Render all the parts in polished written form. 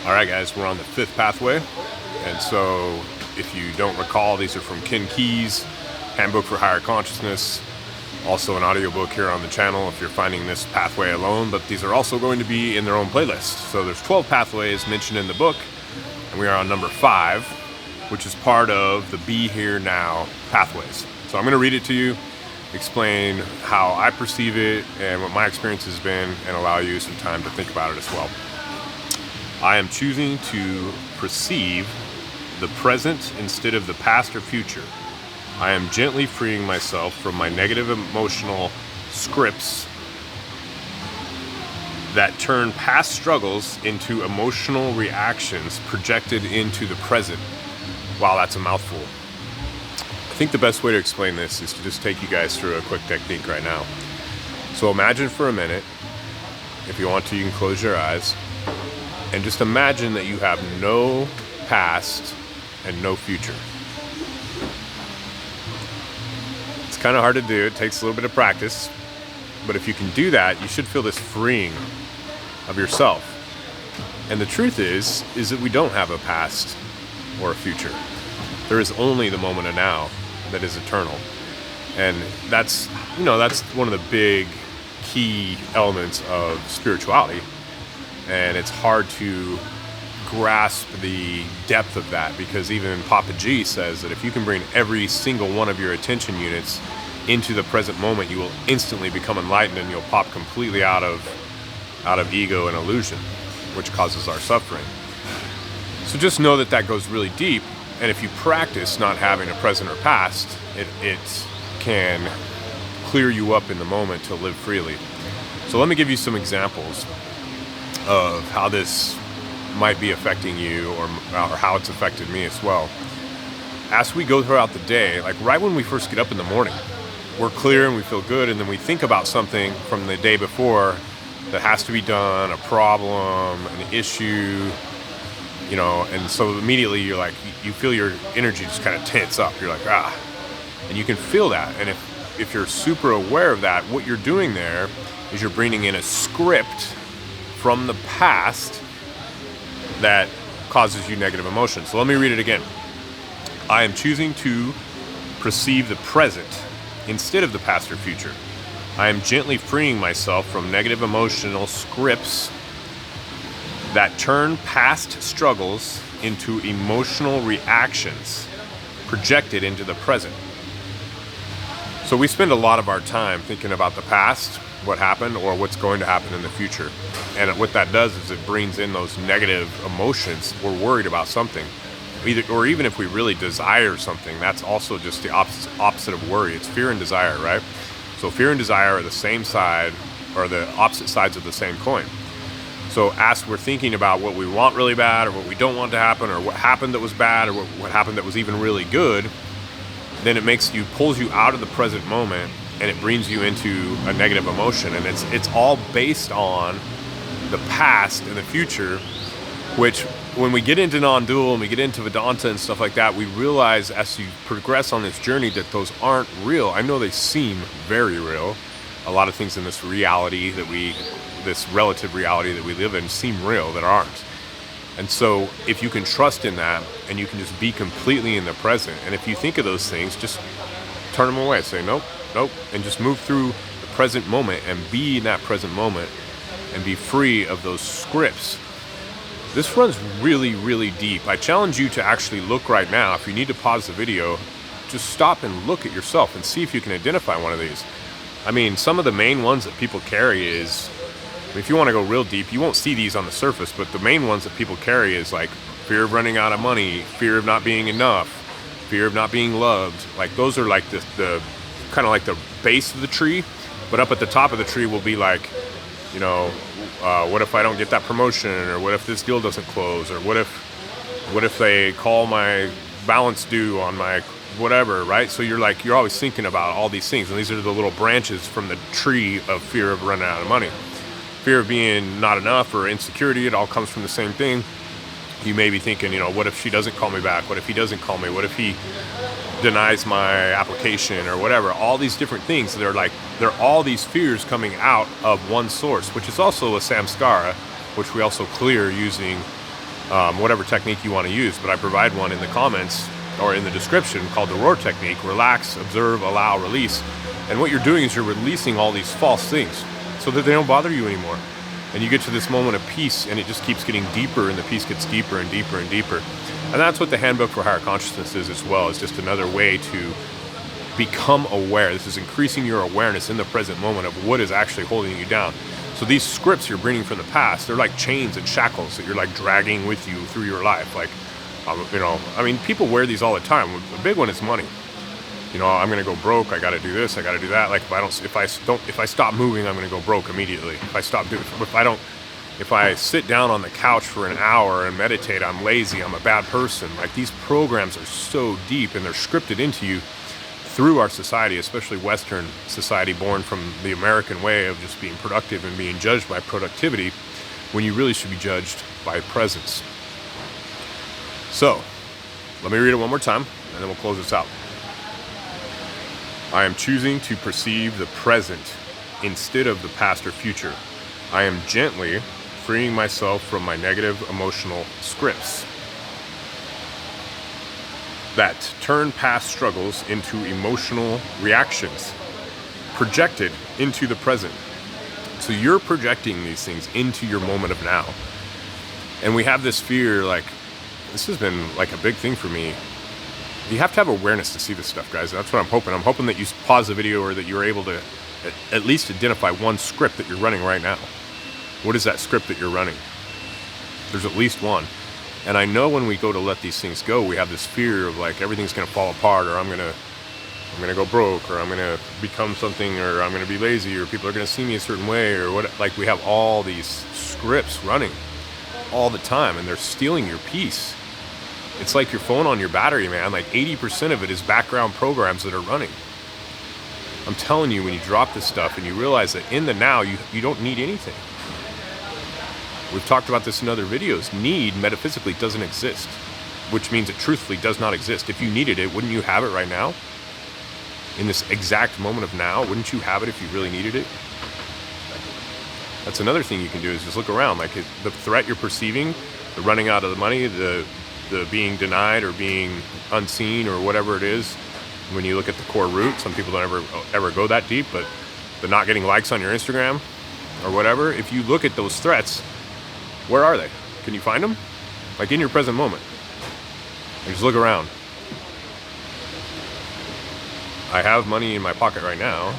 All right, guys, we're on the fifth pathway. And so if you don't recall, these are from Ken Key's Handbook for Higher Consciousness, also an audiobook here on the channel if you're finding this pathway alone, but these are also going to be in their own playlist. So there's 12 pathways mentioned in the book, and we are on number 5, which is part of the Be Here Now pathways. So I'm going to read it to you, explain how I perceive it and what my experience has been, and allow you some time to think about it as well. I am choosing to perceive the present instead of the past or future. I am gently freeing myself from my negative emotional scripts that turn past struggles into emotional reactions projected into the present. Wow, that's a mouthful. I think the best way to explain this is to just take you guys through a quick technique right now. So imagine for a minute, if you want to, you can close your eyes, and just imagine that you have no past and no future. It's kind of hard to do. It takes a little bit of practice. But if you can do that, you should feel this freeing of yourself. And the truth is that we don't have a past or a future. There is only the moment of now that is eternal. And that's one of the big key elements of spirituality. And it's hard to grasp the depth of that, because even Papa G says that if you can bring every single one of your attention units into the present moment, you will instantly become enlightened and you'll pop completely out of ego and illusion, which causes our suffering. So just know that goes really deep, and if you practice not having a present or past, it can clear you up in the moment to live freely. So let me give you some examples of how this might be affecting you, or how it's affected me as well. As we go throughout the day, like right when we first get up in the morning, we're clear and we feel good, and then we think about something from the day before that has to be done, a problem, an issue, and so immediately you're like, you feel your energy just kind of tense up. You're like, and you can feel that. And if you're super aware of that, what you're doing there is you're bringing in a script from the past that causes you negative emotion. So let me read it again. I am choosing to perceive the present instead of the past or future. I am gently freeing myself from negative emotional scripts that turn past struggles into emotional reactions projected into the present. So we spend a lot of our time thinking about the past, what happened, or what's going to happen in the future. And what that does is it brings in those negative emotions. We're worried about something. Or even if we really desire something, that's also just the opposite of worry. It's fear and desire, right? So fear and desire are the same side, or the opposite sides of the same coin. So as we're thinking about what we want really bad, or what we don't want to happen, or what happened that was bad, or what happened that was even really good, then it pulls you out of the present moment, and it brings you into a negative emotion. And it's all based on the past and the future, which when we get into non-dual and we get into Vedanta and stuff like that, we realize as you progress on this journey that those aren't real. I know they seem very real. A lot of things in this reality this relative reality that we live in seem real that aren't. And so if you can trust in that, and you can just be completely in the present, and if you think of those things, just turn them away. Say nope, and just move through the present moment and be in that present moment and be free of those scripts. This runs really, really deep. I challenge you to actually look right now. If you need to pause the video, just stop and look at yourself and see if you can identify one of these. I mean, some of the main ones that people carry is, if you want to go real deep, you won't see these on the surface, but the main ones that people carry is like fear of running out of money, fear of not being enough, fear of not being loved. Like those are like the kind of like the base of the tree, but up at the top of the tree will be like, what if I don't get that promotion, or what if this deal doesn't close, or what if they call my balance due on my whatever, right? So you're always thinking about all these things, and these are the little branches from the tree of fear of running out of money. Fear of being not enough, or insecurity, it all comes from the same thing. You may be thinking, what if she doesn't call me back? What if he doesn't call me? What if he denies my application, or whatever? All these different things. They're all these fears coming out of one source, which is also a samskara, which we also clear using whatever technique you want to use. But I provide one in the comments or in the description called the ROAR technique: relax, observe, allow, release. And what you're doing is you're releasing all these false things so that they don't bother you anymore. And you get to this moment of peace, and it just keeps getting deeper, and the peace gets deeper and deeper and deeper. And that's what the Handbook for Higher Consciousness is as well. It's just another way to become aware. This is increasing your awareness in the present moment of what is actually holding you down. So these scripts you're bringing from the past, they're like chains and shackles that you're like dragging with you through your life. Like, people wear these all the time. The big one is money. I'm going to go broke. I got to do this. I got to do that. Like if I stop moving, I'm going to go broke immediately. If I sit down on the couch for an hour and meditate, I'm lazy. I'm a bad person. Like, these programs are so deep, and they're scripted into you through our society, especially Western society, born from the American way of just being productive and being judged by productivity, when you really should be judged by presence. So, let me read it one more time, and then we'll close this out. I am choosing to perceive the present instead of the past or future. I am gently freeing myself from my negative emotional scripts that turn past struggles into emotional reactions projected into the present. So you're projecting these things into your moment of now. And we have this fear, like, this has been like a big thing for me. You have to have awareness to see this stuff, guys. That's what I'm hoping. I'm hoping that you pause the video, or that you're able to at least identify one script that you're running right now. What is that script that you're running? There's at least one. And I know when we go to let these things go, we have this fear of like everything's going to fall apart, or I'm going to go broke, or I'm going to become something, or I'm going to be lazy, or people are going to see me a certain way, or what. Like, we have all these scripts running all the time, and they're stealing your peace. It's like your phone on your battery, man. Like 80% of it is background programs that are running. I'm telling you, when you drop this stuff and you realize that in the now, you don't need anything. We've talked about this in other videos. Need metaphysically doesn't exist, which means it truthfully does not exist. If you needed it, wouldn't you have it right now? In this exact moment of now, wouldn't you have it if you really needed it? That's another thing you can do, is just look around. Like, the threat you're perceiving, the running out of the money, the being denied or being unseen, or whatever it is. When you look at the core root, some people don't ever go that deep, but the not getting likes on your Instagram or whatever, if you look at those threats, where are they? Can you find them? Like, in your present moment. Like, just look around. I have money in my pocket right now.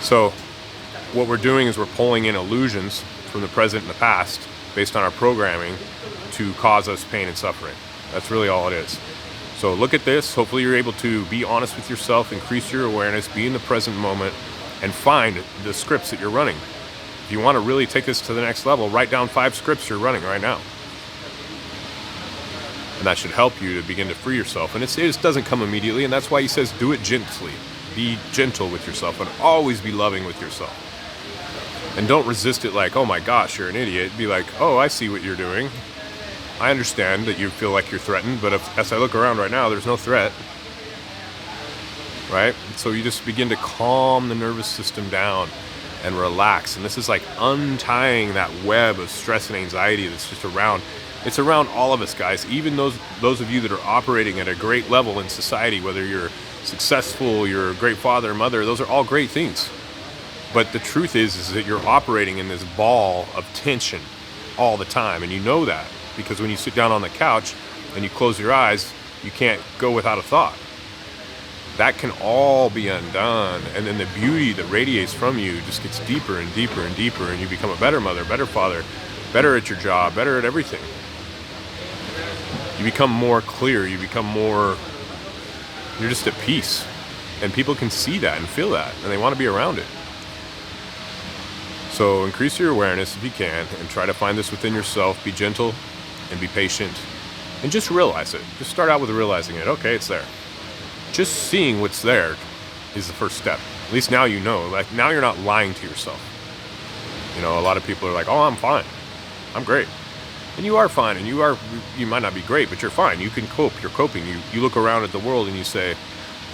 So what we're doing is we're pulling in illusions from the present and the past based on our programming to cause us pain and suffering. That's really all it is. So look at this. Hopefully you're able to be honest with yourself, increase your awareness, be in the present moment, and find the scripts that you're running. If you want to really take this to the next level, write down 5 scripts you're running right now. And that should help you to begin to free yourself. And it just doesn't come immediately, and that's why he says do it gently. Be gentle with yourself, and always be loving with yourself. And don't resist it like, oh my gosh, you're an idiot. Be like, oh, I see what you're doing. I understand that you feel like you're threatened, but as I look around right now, there's no threat. Right? So you just begin to calm the nervous system down and relax. And this is like untying that web of stress and anxiety that's just around. It's around all of us, guys. Even those of you that are operating at a great level in society, whether you're successful, you're a great father or mother, those are all great things. But the truth is that you're operating in this ball of tension all the time. And you know that because when you sit down on the couch and you close your eyes, you can't go without a thought. That can all be undone. And then the beauty that radiates from you just gets deeper and deeper and deeper. And you become a better mother, better father, better at your job, better at everything. You become more clear. You're just at peace. And people can see that and feel that. And they want to be around it. So increase your awareness if you can, and try to find this within yourself. Be gentle and be patient, and just realize it. Just start out with realizing it. Okay, it's there. Just seeing what's there is the first step. At least now you know. Like, now you're not lying to yourself. You know, a lot of people are like, oh, I'm fine. I'm great. And you are fine, and you might not be great, but you're fine. You can cope. You're coping. You look around at the world and you say,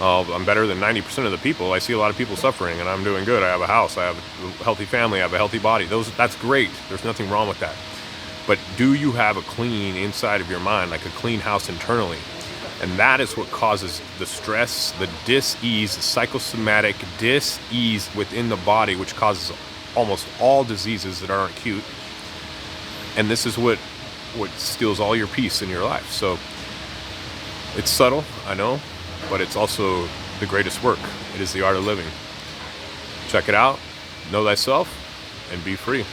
I'm better than 90% of the people. I see a lot of people suffering, and I'm doing good. I have a house. I have a healthy family. I have a healthy body. That's great. There's nothing wrong with that. But do you have a clean inside of your mind, like a clean house internally? And that is what causes the stress, the dis-ease, the psychosomatic dis-ease within the body, which causes almost all diseases that aren't acute. And this is what steals all your peace in your life. So it's subtle, I know, but it's also the greatest work. It is the art of living. Check it out, know thyself, and be free.